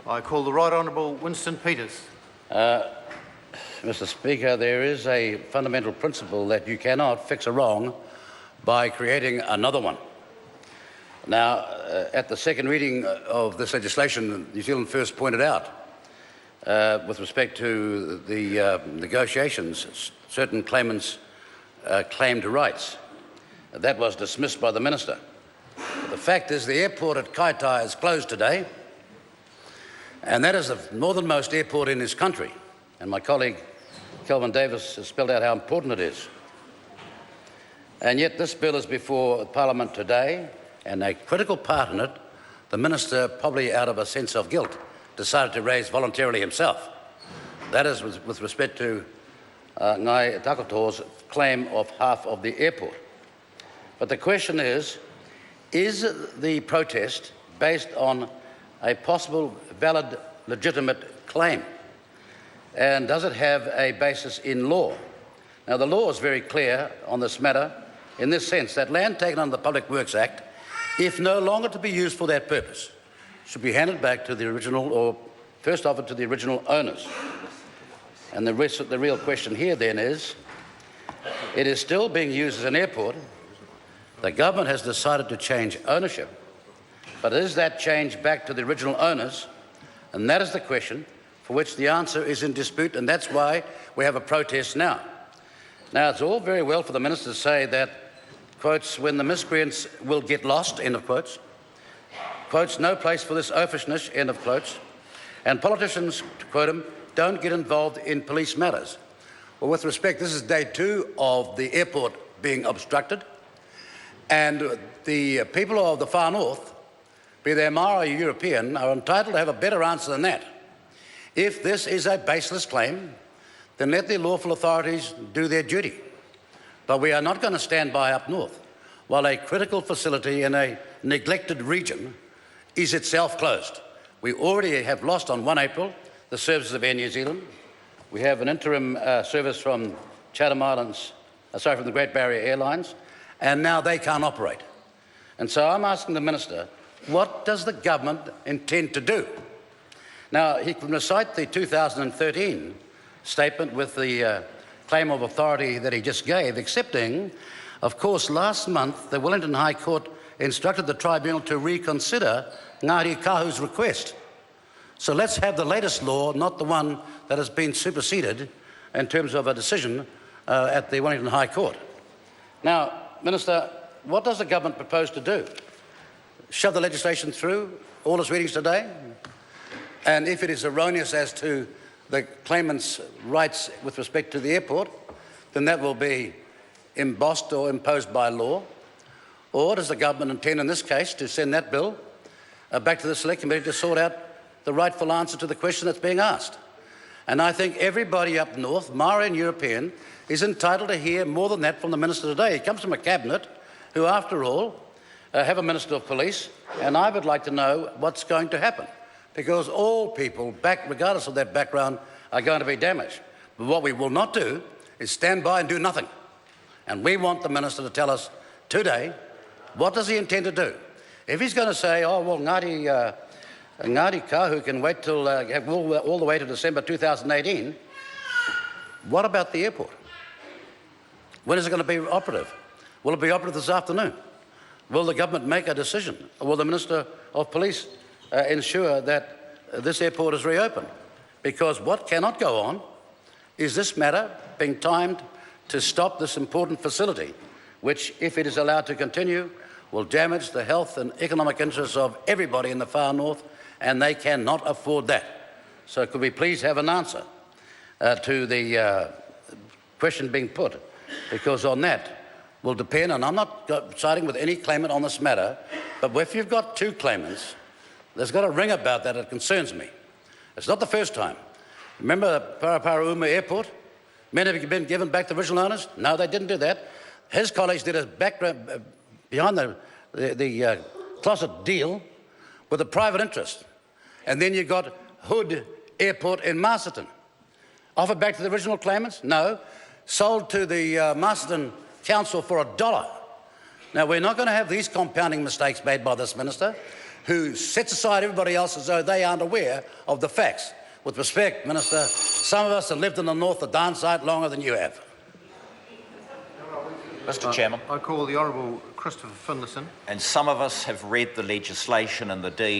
I call the Right Honourable Winston Peters. Mr. Speaker, there is a fundamental principle that you cannot fix a wrong by creating another one. Now, at the second reading of this legislation, New Zealand First pointed out, with respect to the negotiations, certain claimants claimed rights. That was dismissed by the Minister. But the fact is the airport at Kaitaia is closed today, and that is the northernmost airport in this country. And my colleague Kelvin Davis has spelled out how important it is. And yet this bill is before Parliament today, and a critical part in it, the Minister, probably out of a sense of guilt, decided to raise voluntarily himself. That is with respect to Ngai Takoto's claim of half of the airport. But the question is the protest based on a possible valid, legitimate claim? And does it have a basis in law? Now, the law is very clear on this matter in this sense, that land taken under the Public Works Act, if no longer to be used for that purpose, should be handed back to the original, or first offered to the original owners. And the real question here then is, it is still being used as an airport. The government has decided to change ownership, but is that change back to the original owners? And that is the question for which the answer is in dispute, and that's why we have a protest now. Now, it's all very well for the Minister to say that, quotes, when the miscreants will get lost, end of quotes, quotes, no place for this oafishness, end of quotes, and politicians, to quote him, don't get involved in police matters. Well, with respect, this is day 2 of the airport being obstructed, and the people of the far north, be they Maori or European, are entitled to have a better answer than that. If this is a baseless claim, then let the lawful authorities do their duty. But we are not going to stand by up north while a critical facility in a neglected region is itself closed. We already have lost on 1 April the services of Air New Zealand. We have an interim service from Chatham Islands, from the Great Barrier Airlines, and now they can't operate. And so I'm asking the Minister, what does the government intend to do? Now, he can recite the 2013 statement with the claim of authority that he just gave, excepting, of course, last month the Wellington High Court instructed the tribunal to reconsider Ngāti Kahu's request. So let's have the latest law, not the one that has been superseded in terms of a decision at the Wellington High Court. Now, Minister, what does the government propose to do? Shove the legislation through all its readings today? And if it is erroneous as to the claimant's rights with respect to the airport, then that will be embossed or imposed by law. Or does the government intend in this case to send that bill back to the Select Committee to sort out the rightful answer to the question that's being asked? And I think everybody up north, Maori and European, is entitled to hear more than that from the Minister today. He comes from a cabinet who, after all, have a Minister of Police, and I would like to know what's going to happen, because all people, regardless of their background, are going to be damaged. But what we will not do is stand by and do nothing. And we want the Minister to tell us today, what does he intend to do? If he's going to say, oh, well, Ngāti Kahu can wait till all the way to December 2018, what about the airport? When is it going to be operative? Will it be operative this afternoon? Will the government make a decision? Or will the Minister of Police ensure that this airport is reopened? Because what cannot go on is this matter being timed to stop this important facility, which, if it is allowed to continue, will damage the health and economic interests of everybody in the far north, and they cannot afford that. So could we please have an answer to the question being put? Because on that will depend, and I'm not siding with any claimant on this matter, but if you've got 2 claimants, there's got a ring about that that concerns me. It's not the first time. Remember Paraparaumu Airport? Men have been given back to the original owners? No, they didn't do that. His colleagues did a background behind the closet deal with a private interest. And then you got Hood Airport in Masterton. Offered back to the original claimants? No. Sold to the Masterton Council for $1. Now, we're not going to have these compounding mistakes made by this Minister. who sets aside everybody else as though they aren't aware of the facts. With respect, Minister, some of us have lived in the north of Darnside longer than you have. Mr Chairman. I call the Honourable Christopher Finlayson. And some of us have read the legislation and the deed